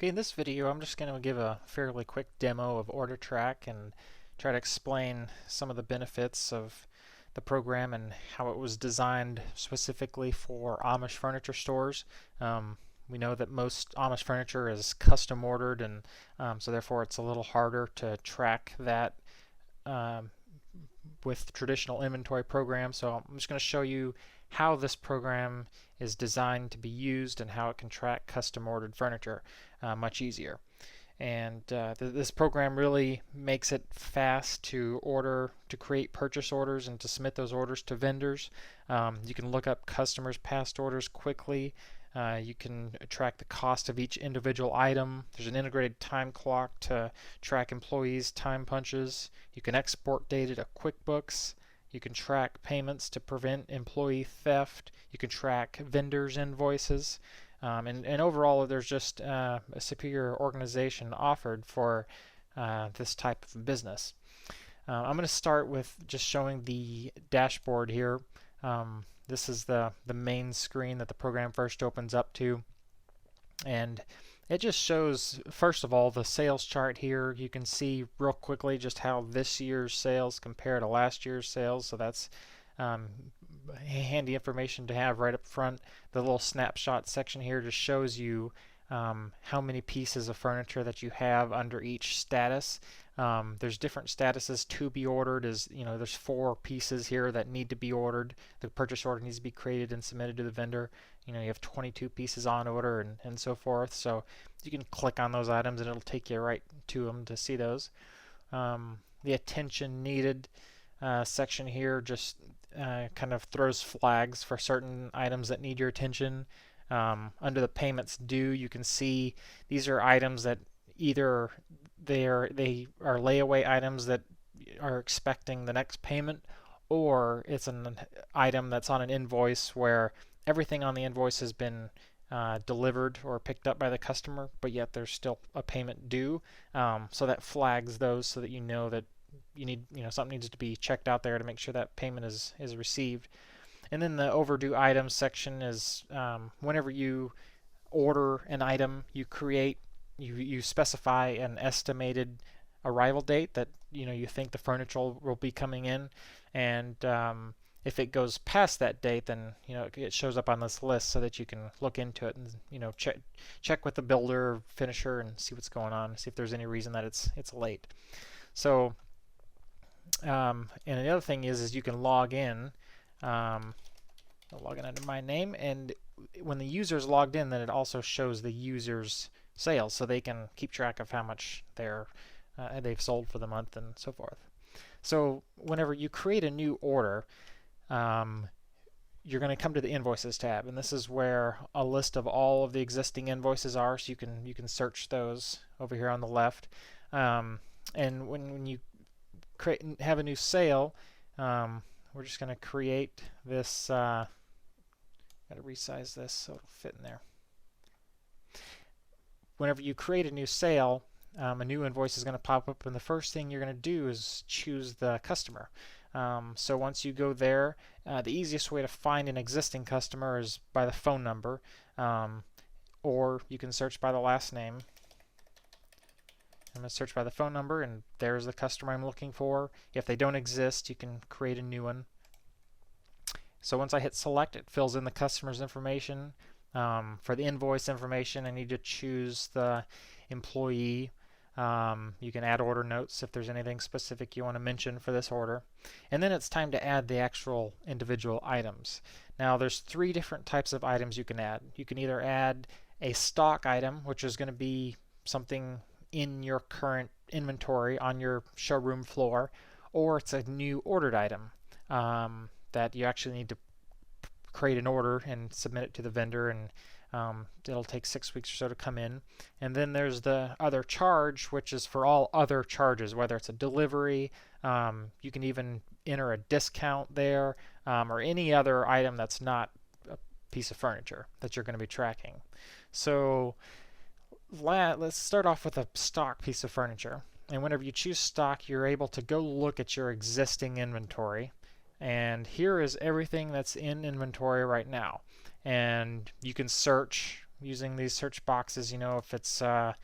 Okay, in this video I'm just going to give a fairly quick demo of OrderTrac and try to explain some of the benefits of the program and how it was designed specifically for Amish furniture stores. We know that most Amish furniture is custom ordered, and so therefore it's a little harder to track that um, with traditional inventory programs. So I'm just going to show you how this program is designed to be used and how it can track custom ordered furniture much easier. And this program really makes it fast to create purchase orders and to submit those orders to vendors. You can look up customers' past orders quickly. You can track the cost of each individual item. There's an integrated time clock to track employees' time punches. You can export data to QuickBooks. You can track payments to prevent employee theft. You can track vendors' invoices. And overall, there's just a superior organization offered for this type of business. I'm going to start with just showing the dashboard here. This is the main screen that the program first opens up to, and it just shows, first of all, the sales chart here. You can see real quickly just how this year's sales compare to last year's sales, so that's handy information to have right up front. The little snapshot section here just shows you how many pieces of furniture that you have under each status. There's different statuses to be ordered. There's 4 pieces here that need to be ordered. The purchase order needs to be created and submitted to the vendor. You have 22 pieces on order and so forth. So you can click on those items and it'll take you right to them to see those. The attention needed section here just kind of throws flags for certain items that need your attention. Under the payments due, you can see these are items that either they are layaway items that are expecting the next payment, or it's an item that's on an invoice where everything on the invoice has been delivered or picked up by the customer, but yet there's still a payment due. So that flags those so that you know that something needs to be checked out there to make sure that payment is received. And then the overdue items section is whenever you order an item, you specify an estimated arrival date that you think the furniture will be coming in, and if it goes past that date, then it shows up on this list so that you can look into it and check with the builder or finisher and see what's going on, see if there's any reason that it's late. So and the other thing is you can log in. I'll log in under my name, and when the user's logged in, then it also shows the user's sales, so they can keep track of how much they've sold for the month and so forth. So whenever you create a new order, you're going to come to the Invoices tab, and this is where a list of all of the existing invoices are, so you can search those over here on the left. And when you have a new sale, we're just going to create this. Got to resize this so it'll fit in there. Whenever you create a new sale, a new invoice is going to pop up, and the first thing you're going to do is choose the customer. So once you go there, the easiest way to find an existing customer is by the phone number, or you can search by the last name. I'm going to search by the phone number, and there's the customer I'm looking for. If they don't exist, you can create a new one. So once I hit select, it fills in the customer's information. For the invoice information, I need to choose the employee. You can add order notes if there's anything specific you want to mention for this order. And then it's time to add the actual individual items. Now there's 3 different types of items you can add. You can either add a stock item, which is going to be something in your current inventory on your showroom floor, or it's a new ordered item that you actually need to create an order and submit it to the vendor, and it'll take 6 weeks or so to come in. And then there's the other charge, which is for all other charges, whether it's a delivery, you can even enter a discount there, or any other item that's not a piece of furniture that you're going to be tracking. So let's start off with a stock piece of furniture. And whenever you choose stock, you're able to go look at your existing inventory, and here is everything that's in inventory right now. And you can search using these search boxes, if it's a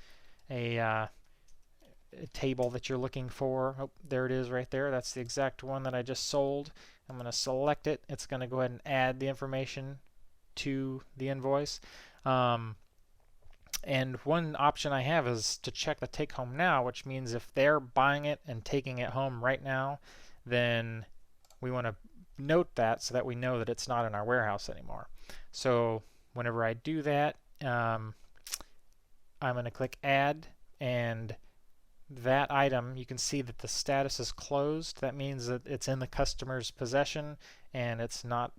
table that you're looking for. Oh, there it is right there. That's the exact one that I just sold. I'm going to select it. It's going to go ahead and add the information to the invoice. And one option I have is to check the take home now, which means if they're buying it and taking it home right now, then we want to note that so that we know that it's not in our warehouse anymore. So whenever I do that, I'm going to click add, and that item, you can see that the status is closed. That means that it's in the customer's possession and it's not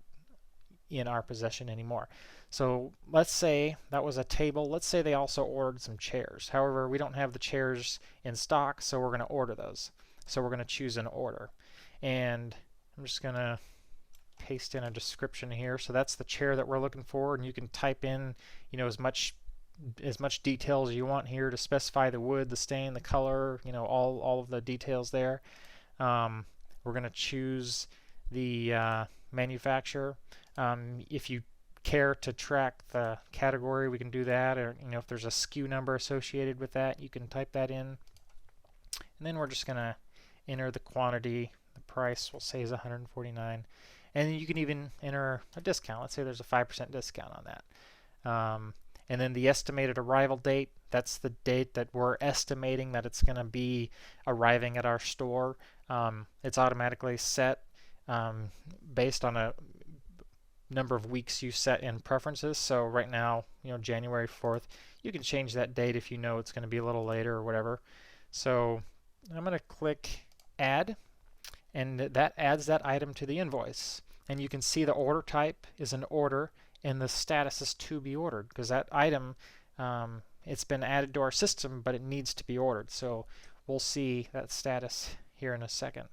in our possession anymore. So let's say that was a table. Let's say they also ordered some chairs. However, we don't have the chairs in stock, so we're going to order those. So we're going to choose an order. And I'm just going to paste in a description here. So that's the chair that we're looking for, and you can type in, as much detail as you want here to specify the wood, the stain, the color, all of the details there. We're going to choose the manufacturer. If you care to track the category, we can do that, or if there's a SKU number associated with that, you can type that in. And then we're just going to enter the quantity. The price we'll say is $149, and you can even enter a discount. Let's say there's a 5% discount on that. And then the estimated arrival date, that's the date that we're estimating that it's going to be arriving at our store. It's automatically set based on a number of weeks you set in preferences. So right now, January 4th, you can change that date if you know it's going to be a little later or whatever. So I'm going to click add, and that adds that item to the invoice. And you can see the order type is an order, and the status is to be ordered, because that item, it's been added to our system, but it needs to be ordered. So we'll see that status here in a second.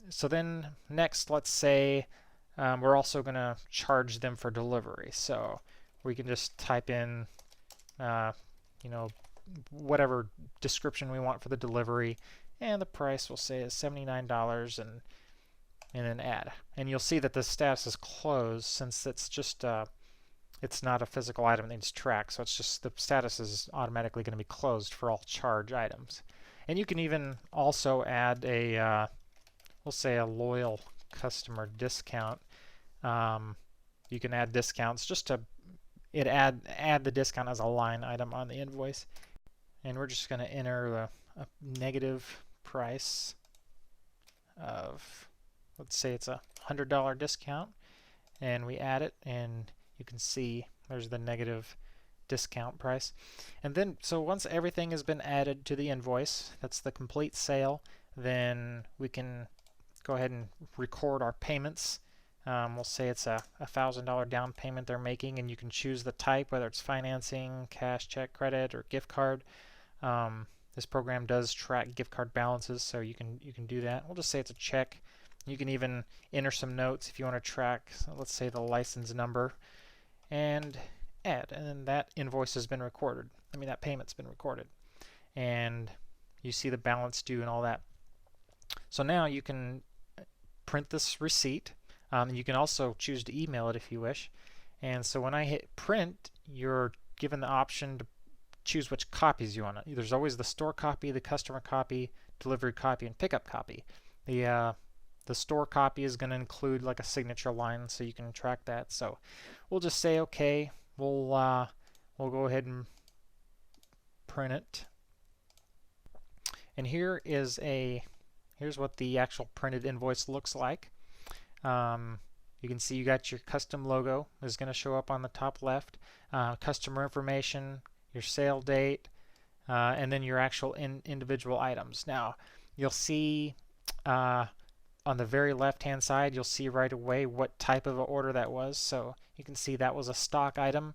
So then next, let's say we're also going to charge them for delivery. So we can just type in, whatever description we want for the delivery, and the price we'll say is $79, and then add. And you'll see that the status is closed, since it's just it's not a physical item that needs tracked, so it's just the status is automatically going to be closed for all charge items. And you can even also add a we'll say a loyal customer discount. You can add discounts just to add the discount as a line item on the invoice. And we're just going to enter a negative price of, let's say it's a $100 discount, and we add it, and you can see there's the negative discount price. And then, so once everything has been added to the invoice, that's the complete sale, then we can go ahead and record our payments. We'll say it's a $1,000 down payment they're making, and you can choose the type, whether it's financing, cash, check, credit, or gift card. This program does track gift card balances, so you can do that. We'll just say it's a check. You can even enter some notes if you want to track, so let's say the license number, and add, and then that invoice has been recorded. That payment's been recorded, and you see the balance due and all that. So now you can print this receipt. You can also choose to email it if you wish. And so when I hit print, you're given the option to choose which copies you want. There's always the store copy, the customer copy, delivery copy, and pickup copy. The store copy is going to include like a signature line, so you can track that. So we'll just say okay. We'll go ahead and print it. And here's what the actual printed invoice looks like. You can see you got your custom logo is going to show up on the top left, customer information, your sale date, and then your actual individual items. Now you'll see on the very left hand side, you'll see right away what type of order that was. So you can see that was a stock item.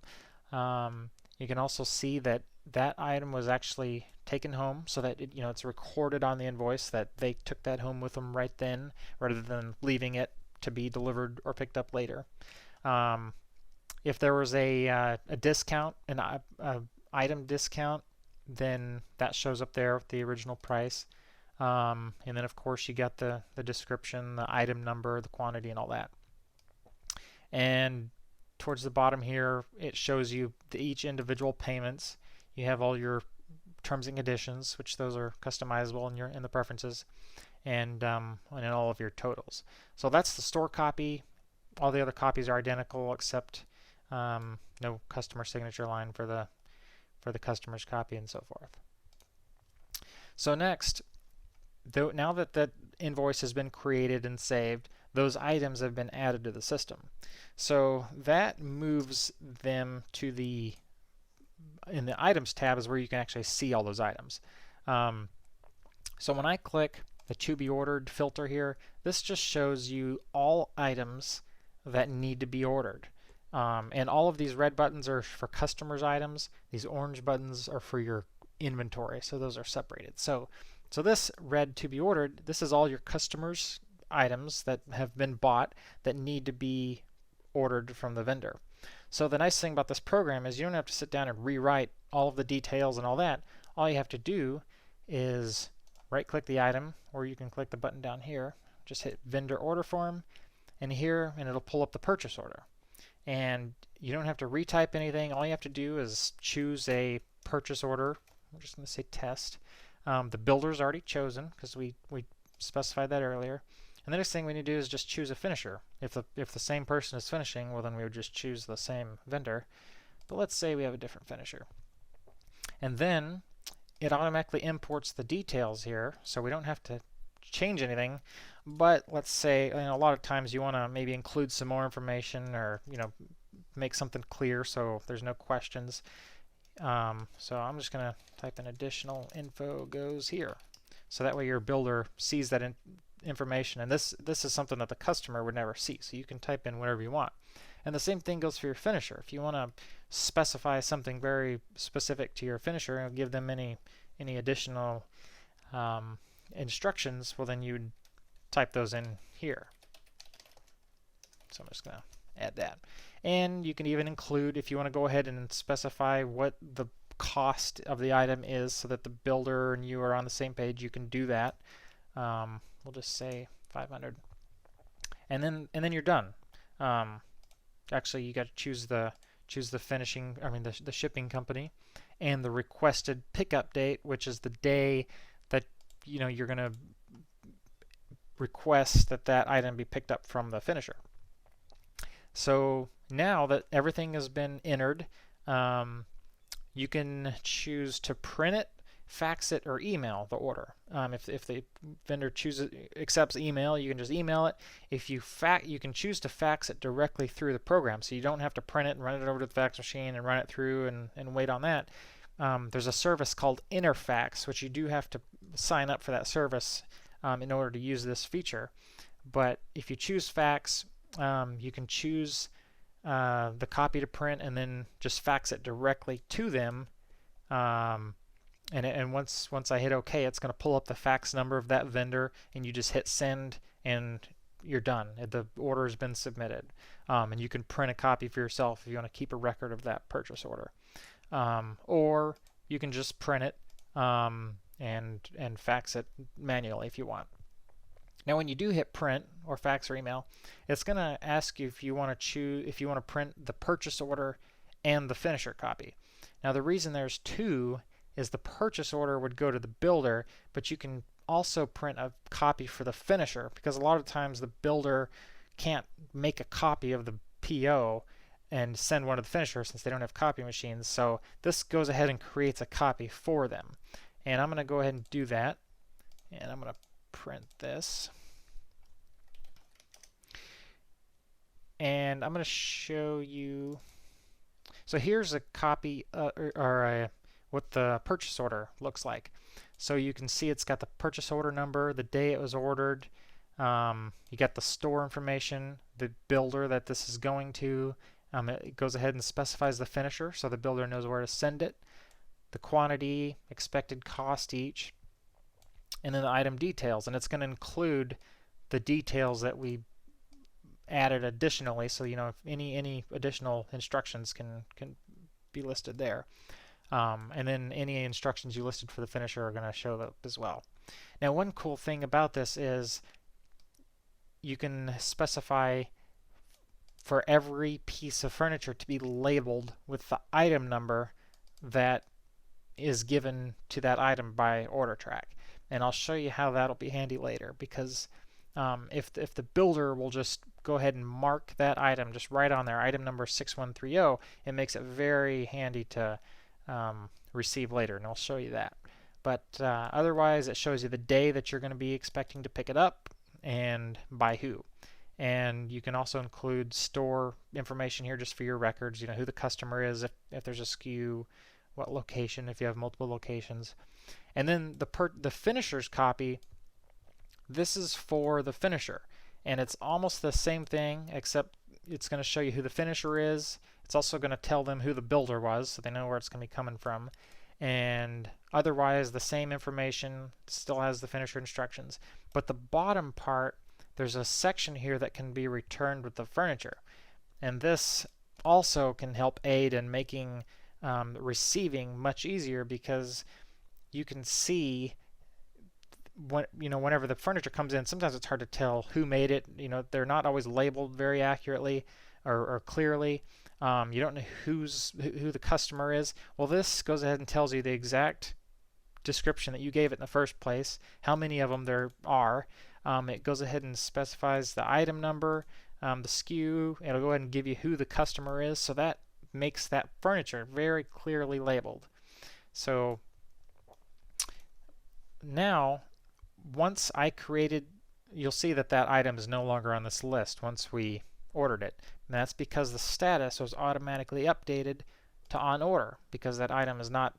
You can also see that that item was actually taken home, so that it's recorded on the invoice that they took that home with them right then, rather than leaving it to be delivered or picked up later. If there was a discount, an item discount, then that shows up there with the original price. And then of course you got the description, the item number, the quantity, and all that. And towards the bottom here, it shows you each individual payments. You have all your terms and conditions, which those are customizable in the preferences, and in all of your totals. So that's the store copy. All the other copies are identical except no customer signature line for the customer's copy and so forth. So next, now that that invoice has been created and saved, those items have been added to the system. So that moves them to in the items tab is where you can actually see all those items. So when I click the to be ordered filter here, this just shows you all items that need to be ordered. And all of these red buttons are for customers' items. These orange buttons are for your inventory, so those are separated. So this red to be ordered, this is all your customers' items that have been bought that need to be ordered from the vendor. So the nice thing about this program is you don't have to sit down and rewrite all of the details and all that. All you have to do is right-click the item, or you can click the button down here. Just hit Vendor Order Form, and it'll pull up the purchase order. And you don't have to retype anything. All you have to do is choose a purchase order. I'm just going to say test. The builder's already chosen because we specified that earlier. And the next thing we need to do is just choose a finisher. If the same person is finishing, well then we would just choose the same vendor. But let's say we have a different finisher. And then it automatically imports the details here, so we don't have to change anything. But let's say, a lot of times you want to maybe include some more information, or make something clear so there's no questions. So I'm just going to type in additional info goes here, so that way your builder sees that information. And this is something that the customer would never see, so you can type in whatever you want. And the same thing goes for your finisher. If you want to specify something very specific to your finisher and give them any additional instructions, well then you'd type those in here. So I'm just going to add that. And you can even include, if you want to go ahead and specify what the cost of the item is so that the builder and you are on the same page, you can do that. We'll just say 500. And then you're done. Actually, you got to choose the the shipping company, and the requested pickup date, which is the day that you're going to request that item be picked up from the finisher. So now that everything has been entered, you can choose to print it, fax it, or email the order. If the vendor accepts email, you can just email it. If you can choose to fax it directly through the program, so you don't have to print it and run it over to the fax machine and run it through and wait on that. There's a service called Interfax, which you do have to sign up for that service in order to use this feature. But if you choose fax, you can choose the copy to print and then just fax it directly to them. And once I hit OK, it's going to pull up the fax number of that vendor, and you just hit send, and you're done. The order has been submitted. And you can print a copy for yourself if you want to keep a record of that purchase order. Or you can just print it and fax it manually if you want. Now, when you do hit print or fax or email, it's going to ask you if you want to print the purchase order and the finisher copy. Now, the reason there's two is the purchase order would go to the builder, but you can also print a copy for the finisher, because a lot of times the builder can't make a copy of the PO and send one to the finisher since they don't have copy machines. So this goes ahead and creates a copy for them. And I'm going to go ahead and do that. And I'm going to print this. And I'm going to show you. So here's a copy what the purchase order looks like. So you can see it's got the purchase order number, the day it was ordered. You got the store information, the builder that this is going to. It goes ahead and specifies the finisher so the builder knows where to send it, the quantity, expected cost each, and then the item details. And it's going to include the details that we added additionally, so if any additional instructions can be listed there. And then any instructions you listed for the finisher are going to show up as well. Now, one cool thing about this is you can specify for every piece of furniture to be labeled with the item number that is given to that item by OrderTrac. And I'll show you how that'll be handy later, because if the builder will just go ahead and mark that item just right on there, item number 6130, it makes it very handy to receive later, and I'll show you that. But otherwise, it shows you the day that you're going to be expecting to pick it up and by who. And you can also include store information here just for your records, you know, who the customer is, if there's a SKU, what location, if you have multiple locations. And then the finisher's copy, this is for the finisher. And it's almost the same thing, except it's going to show you who the finisher is. It's also going to tell them who the builder was, so they know where it's going to be coming from. And otherwise, the same information, still has the finisher instructions. But the bottom part, there's a section here that can be returned with the furniture. And this also can help aid in making receiving much easier, because you can see whenever the furniture comes in, sometimes it's hard to tell who made it. You know, they're not always labeled very accurately or clearly. You don't know who the customer is. Well, this goes ahead and tells you the exact description that you gave it in the first place, how many of them there are. It goes ahead and specifies the item number, the SKU. It'll go ahead and give you who the customer is, so that makes that furniture very clearly labeled. So now, once I created, you'll see that that item is no longer on this list once we ordered it. And that's because the status was automatically updated to on order, because that item is not,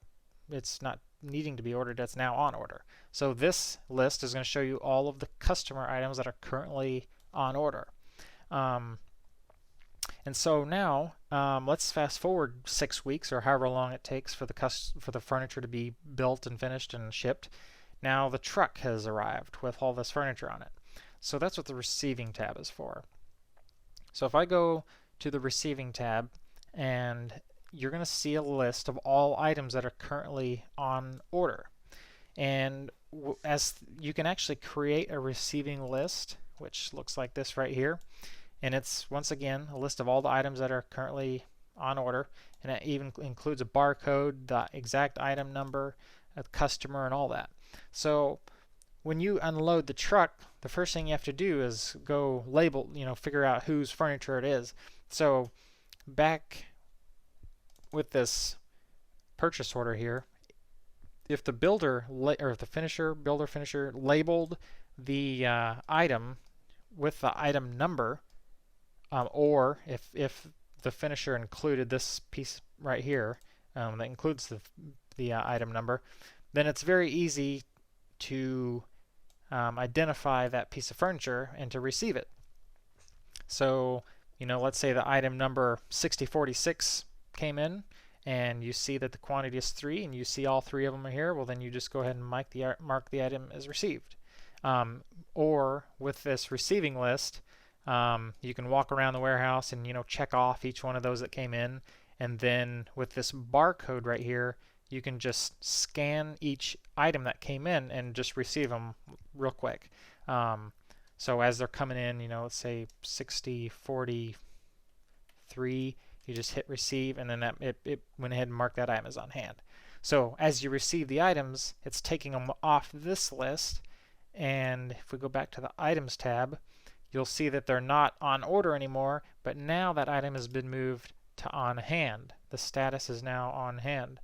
it's not needing to be ordered, it's now on order. So this list is going to show you all of the customer items that are currently on order. And so now, let's fast forward 6 weeks or however long it takes for the furniture to be built and finished and shipped. Now the truck has arrived with all this furniture on it. So that's what the receiving tab is for. So if I go to the receiving tab, and you're going to see a list of all items that are currently on order. And as you can actually create a receiving list, which looks like this right here. And it's, once again, a list of all the items that are currently on order. And it even includes a barcode, the exact item number, a customer, and all that. So when you unload the truck, the first thing you have to do is go label, figure out whose furniture it is. So back with this purchase order here, if the builder or if the builder finisher labeled the item with the item number, or if the finisher included this piece right here that includes the item number, then it's very easy to identify that piece of furniture and to receive it. So, let's say the item number 6046 came in, and you see that the quantity is 3, and you see all 3 of them are here. Well, then you just go ahead and mark the item as received. Or with this receiving list, you can walk around the warehouse and check off each one of those that came in, and then with this barcode right here, you can just scan each item that came in and just receive them real quick. So as they're coming in, let's say 6043, you just hit receive, and then it went ahead and marked that item as on hand. So as you receive the items, it's taking them off this list, and if we go back to the items tab, you'll see that they're not on order anymore, but now that item has been moved to on hand. The status is now on hand.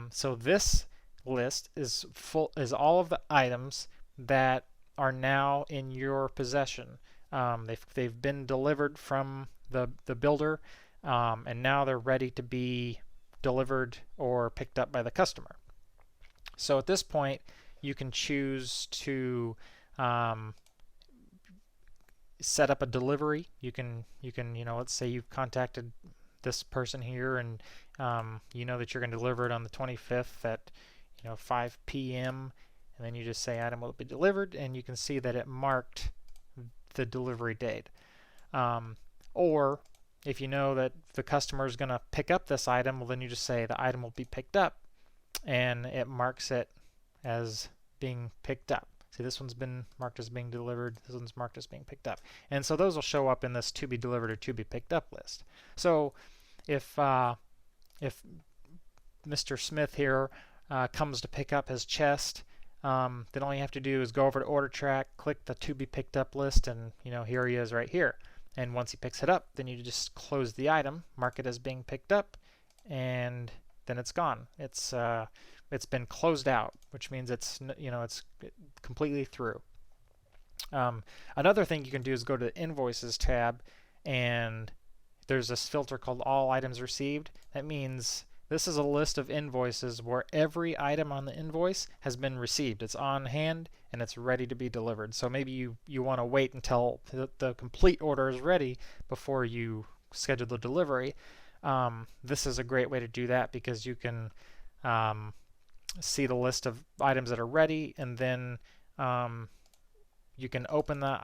So this list is all of the items that are now in your possession. They've been delivered from the builder, and now they're ready to be delivered or picked up by the customer. So at this point, you can choose to set up a delivery. You can let's say you've contacted this person here, and you know that you're going to deliver it on the 25th at 5 p.m. and then you just say item will be delivered, and you can see that it marked the delivery date. Or if you know that the customer is going to pick up this item, well, then you just say the item will be picked up, and it marks it as being picked up. See, this one's been marked as being delivered, this one's marked as being picked up. And so those will show up in this to be delivered or to be picked up list. So if Mr. Smith here comes to pick up his chest, then all you have to do is go over to OrderTrac, click the to be picked up list, and here he is right here. And once he picks it up, then you just close the item, mark it as being picked up, and then it's gone. It's been closed out, which means it's completely through. Another thing you can do is go to the Invoices tab, and there's this filter called All Items Received. That means this is a list of invoices where every item on the invoice has been received. It's on hand and it's ready to be delivered. So maybe you want to wait until the complete order is ready before you schedule the delivery. This is a great way to do that because you can see the list of items that are ready, and then you can open the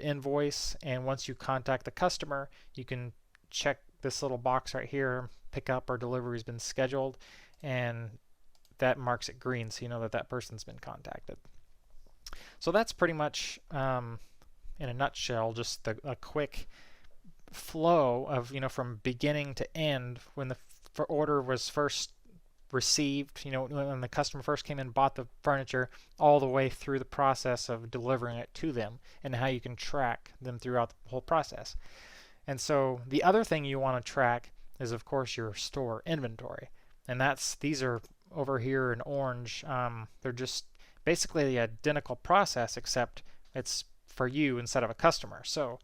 invoice, and once you contact the customer, you can check this little box right here, pickup or delivery has been scheduled, and that marks it green, so you know that that person's been contacted. So that's pretty much, in a nutshell, just a quick flow of from beginning to end when the order was first received, when the customer first came in and bought the furniture, all the way through the process of delivering it to them, and how you can track them throughout the whole process. And so the other thing you want to track is, of course, your store inventory. And these are over here in orange. They're just basically the identical process, except it's for you instead of a customer. So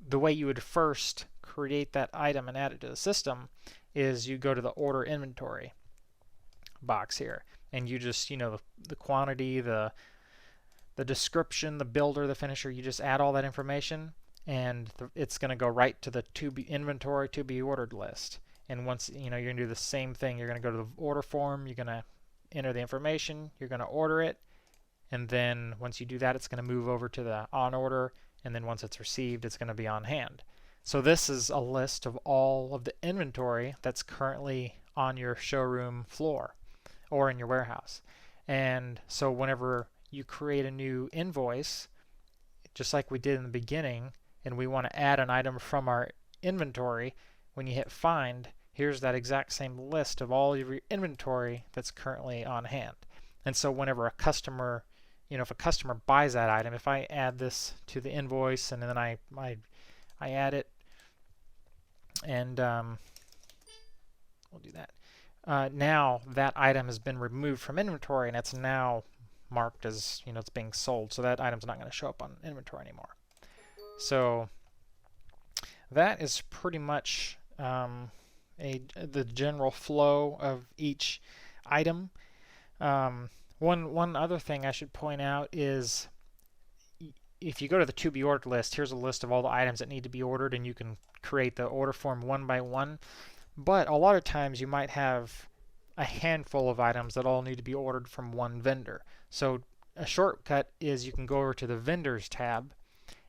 the way you would first create that item and add it to the system is you go to the order inventory box here, and you just, the quantity, the description, the builder, the finisher, you just add all that information, and it's going to go right to the inventory to be ordered list. And once you're going to do the same thing, you're going to go to the order form, you're going to enter the information, you're going to order it, and then once you do that, it's going to move over to the on order, and then once it's received, it's going to be on hand. So this is a list of all of the inventory that's currently on your showroom floor or in your warehouse. And so whenever you create a new invoice, just like we did in the beginning, and we want to add an item from our inventory, when you hit find, here's that exact same list of all of your inventory that's currently on hand. And so whenever a customer, if a customer buys that item, if I add this to the invoice and then I add it, and we'll do that. Now that item has been removed from inventory, and it's now marked as it's being sold, so that item's not going to show up on inventory anymore. So that is pretty much the general flow of each item. One other thing I should point out is, if you go to the to be ordered list, here's a list of all the items that need to be ordered, and you can create the order form one by one. But a lot of times you might have a handful of items that all need to be ordered from one vendor. So a shortcut is you can go over to the vendors tab,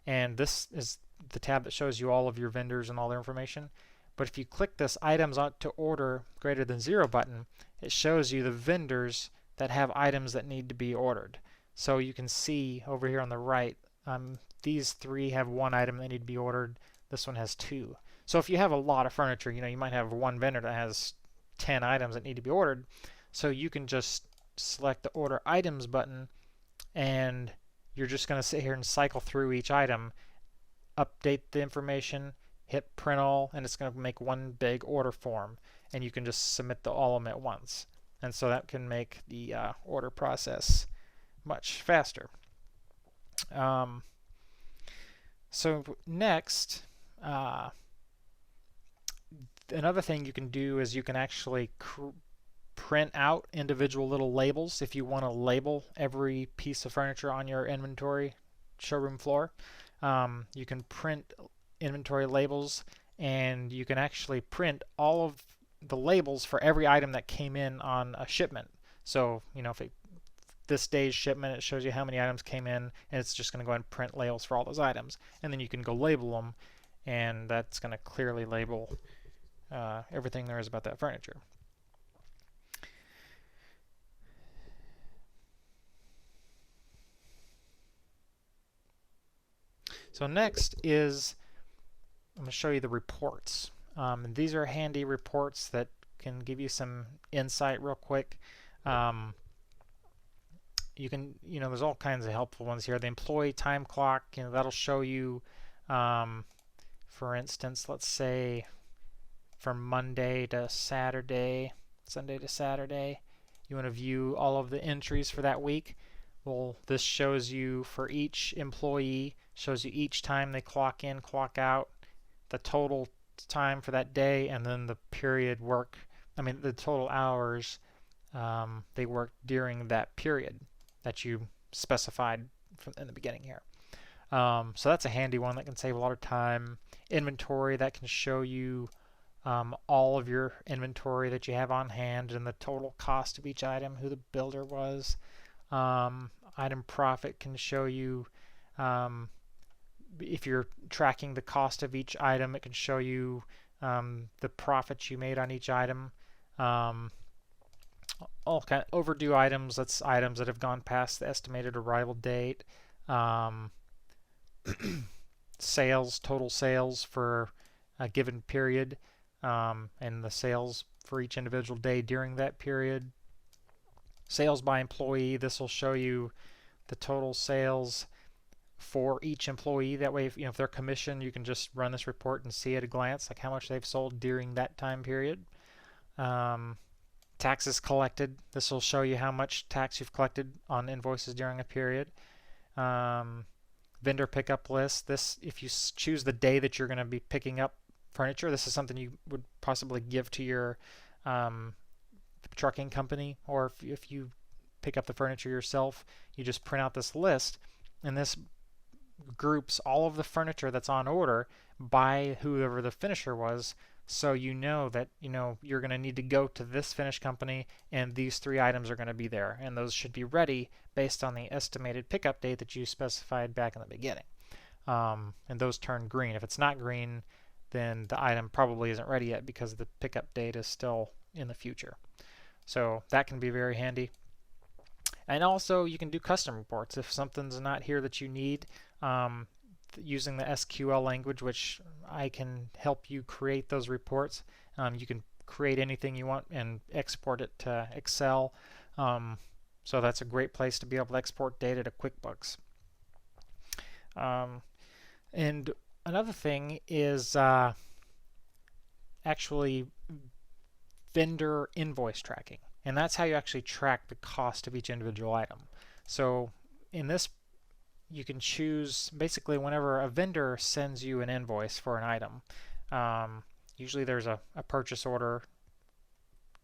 and this is the tab that shows you all of your vendors and all their information. But if you click this items ought to order greater than 0 button, it shows you the vendors that have items that need to be ordered. So you can see over here on the right, these 3 have 1 item that need to be ordered. This one has 2. So if you have a lot of furniture, you might have one vendor that has 10 items that need to be ordered. So you can just select the order items button, and you're just going to sit here and cycle through each item, update the information, hit print all, and it's going to make one big order form, and you can just submit all of them at once. And so that can make the order process much faster. So next, another thing you can do is you can actually print out individual little labels if you want to label every piece of furniture on your inventory showroom floor. You can print inventory labels, and you can actually print all of the labels for every item that came in on a shipment. So, if this day's shipment, it shows you how many items came in, and it's just going to go ahead and print labels for all those items. And then you can go label them, and that's going to clearly label everything there is about that furniture. . So next is I'm going to show you the reports. And these are handy reports that can give you some insight real quick. You can, there's all kinds of helpful ones here. The employee time clock, that'll show you, for instance, let's say from Monday to Saturday, Sunday to Saturday, you want to view all of the entries for that week. Well, this shows you for each employee, shows you each time they clock in, clock out, the total time for that day, and then the period the total hours they worked during that period that you specified in the beginning here. So that's a handy one that can save a lot of time. Inventory, that can show you all of your inventory that you have on hand and the total cost of each item, who the builder was. Item profit can show you, if you're tracking the cost of each item, it can show you the profits you made on each item. All kind of overdue items, that's items that have gone past the estimated arrival date. Sales, total sales for a given period, and the sales for each individual day during that period. Sales by employee, this will show you the total sales for each employee. That way, if they're commissioned, you can just run this report and see at a glance like how much they've sold during that time period. Taxes collected, this will show you how much tax you've collected on invoices during a period. Vendor pickup list, this, if you choose the day that you're going to be picking up furniture, this is something you would possibly give to your trucking company, or if you pick up the furniture yourself, you just print out this list, and this groups all of the furniture that's on order by whoever the finisher was, so you know that you're going to need to go to this finish company and these 3 items are going to be there, and those should be ready based on the estimated pickup date that you specified back in the beginning. And those turn green. If it's not green, then the item probably isn't ready yet because the pickup date is still in the future. So that can be very handy. And also you can do custom reports if something's not here that you need, using the SQL language, which I can help you create those reports. You can create anything you want and export it to Excel. So that's a great place to be able to export data to QuickBooks. And another thing is actually vendor invoice tracking. And that's how you actually track the cost of each individual item. So in this, you can choose basically whenever a vendor sends you an invoice for an item. Usually there's a purchase order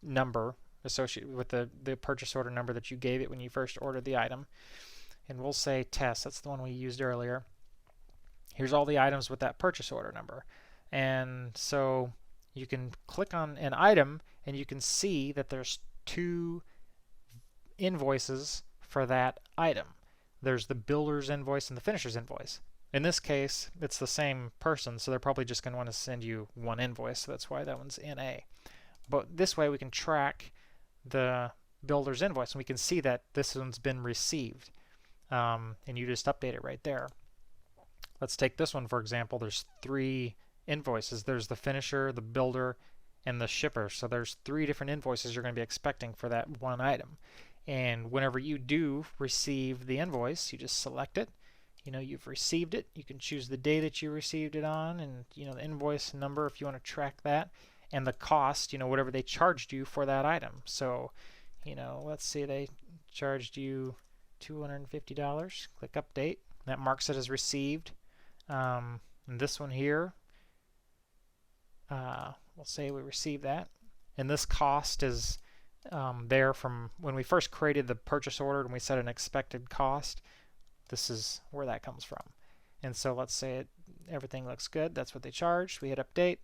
number associated with the purchase order number that you gave it when you first ordered the item. And we'll say test, that's the one we used earlier. Here's all the items with that purchase order number. And so you can click on an item and you can see that there's 2 invoices for that item. There's the builder's invoice and the finisher's invoice. In this case, it's the same person, so they're probably just going to want to send you one invoice, so that's why that one's NA. But this way we can track the builder's invoice, and we can see that this one's been received. And you just update it right there. Let's take this one, for example. There's 3 invoices. There's the finisher, the builder, and the shipper. So there's 3 different invoices you're going to be expecting for that one item. And whenever you do receive the invoice, you just select it. You've received it. You can choose the day that you received it on, and the invoice number if you want to track that, and the cost, whatever they charged you for that item. So, let's say they charged you $250. Click update. That marks it as received. And this one here, we'll say we received that, and this cost is there from when we first created the purchase order and we set an expected cost. This is where that comes from. And so let's say everything looks good. That's what they charged. We hit update,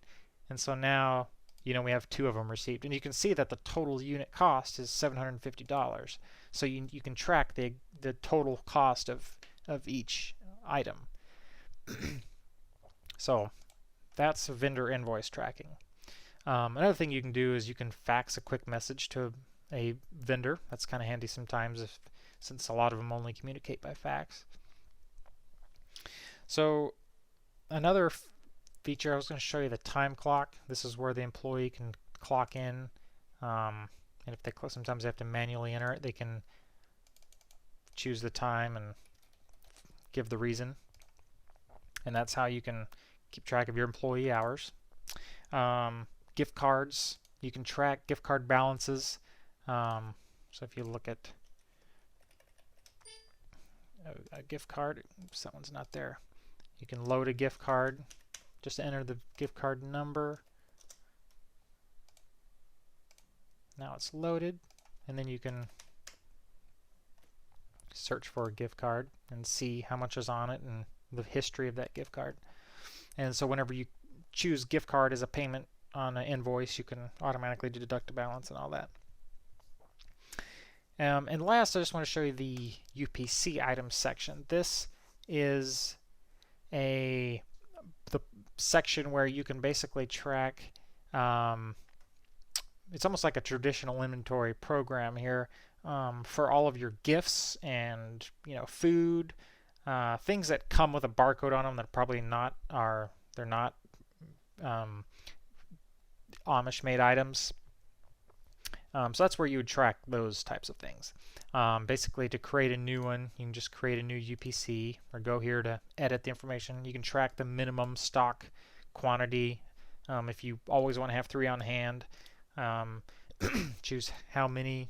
and so now we have 2 of them received, and you can see that the total unit cost is $750. So you can track the total cost of each item. So that's vendor invoice tracking. Another thing you can do is you can fax a quick message to a vendor. That's kind of handy sometimes since a lot of them only communicate by fax. So another feature, I was going to show you the time clock. This is where the employee can clock in, and if they sometimes they have to manually enter it, they can choose the time and give the reason, and that's how you can keep track of your employee hours. Gift cards, you can track gift card balances. So if you look at a gift card, oops, that one's not there. You can load a gift card, just enter the gift card number. Now it's loaded, and then you can search for a gift card and see how much is on it and the history of that gift card. And so whenever you choose gift card as a payment on an invoice, you can automatically deduct a balance and all that. And last, I just want to show you the UPC items section. This is the section where you can basically track. It's almost like a traditional inventory program here for all of your gifts and food, things that come with a barcode on them that probably they're not Amish made items. So that's where you would track those types of things. Basically, to create a new one, you can just create a new UPC or go here to edit the information. You can track the minimum stock quantity if you always want to have 3 on hand. Choose how many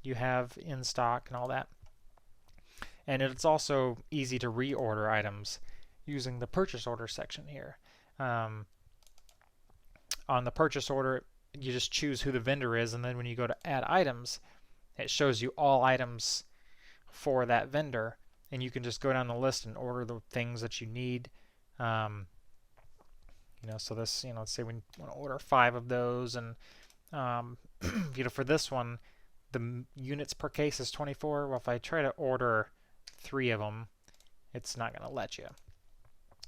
you have in stock and all that. And it's also easy to reorder items using the purchase order section here. On the purchase order, you just choose who the vendor is, and then when you go to add items, it shows you all items for that vendor, and you can just go down the list and order the things that you need. So this, let's say we want to order 5 of those, and for this one, the units per case is 24. Well, if I try to order 3 of them, it's not going to let you.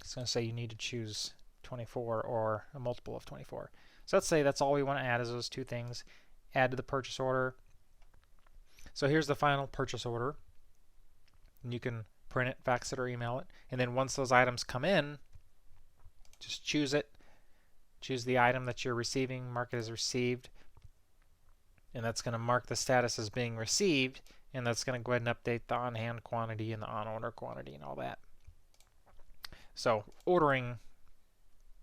It's going to say you need to choose 24 or a multiple of 24. So let's say that's all we want to add is those 2 things. Add to the purchase order. So here's the final purchase order. And you can print it, fax it, or email it. And then once those items come in, just choose it. Choose the item that you're receiving, mark it as received. And that's going to mark the status as being received. And that's going to go ahead and update the on-hand quantity and the on-order quantity and all that. So ordering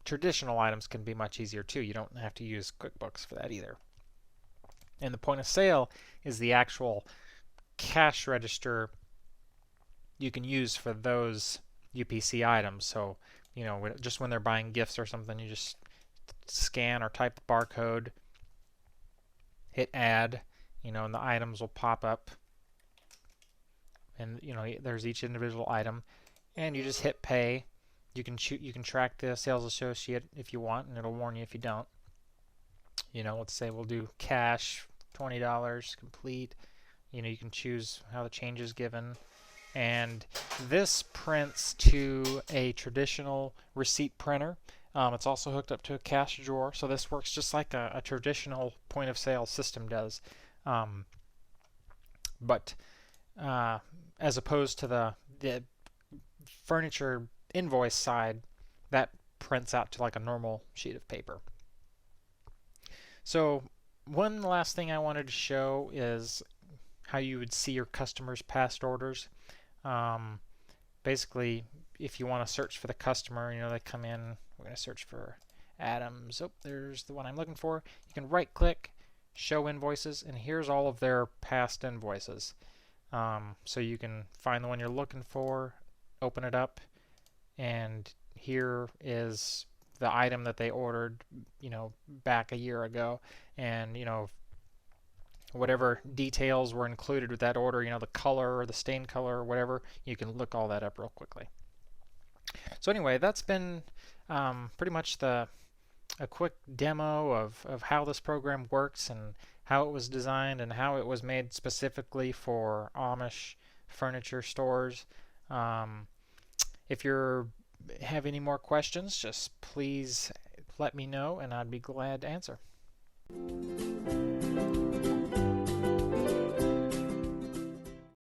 traditional items can be much easier too. You don't have to use QuickBooks for that either. And the point of sale is the actual cash register you can use for those UPC items. So, just when they're buying gifts or something, you just scan or type a barcode, hit add, and the items will pop up. And, there's each individual item. And you just hit pay. You can track the sales associate if you want, and it'll warn you if you don't. Let's say we'll do cash, $20, complete. You can choose how the change is given. And this prints to a traditional receipt printer. It's also hooked up to a cash drawer, so this works just like a traditional point of sale system does. But as opposed to the furniture invoice side, that prints out to like a normal sheet of paper. So one last thing I wanted to show is how you would see your customers' past orders. Basically, if you want to search for the customer, they come in, we're going to search for Adams. Oh, there's the one I'm looking for. You can right click, show invoices, and here's all of their past invoices. So you can find the one you're looking for, open it up, and here is the item that they ordered, back a year ago, and whatever details were included with that order, the color or the stain color or whatever, you can look all that up real quickly. So anyway, that's been pretty much a quick demo of how this program works and how it was designed and how it was made specifically for Amish furniture stores. If you have any more questions, just please let me know and I'd be glad to answer.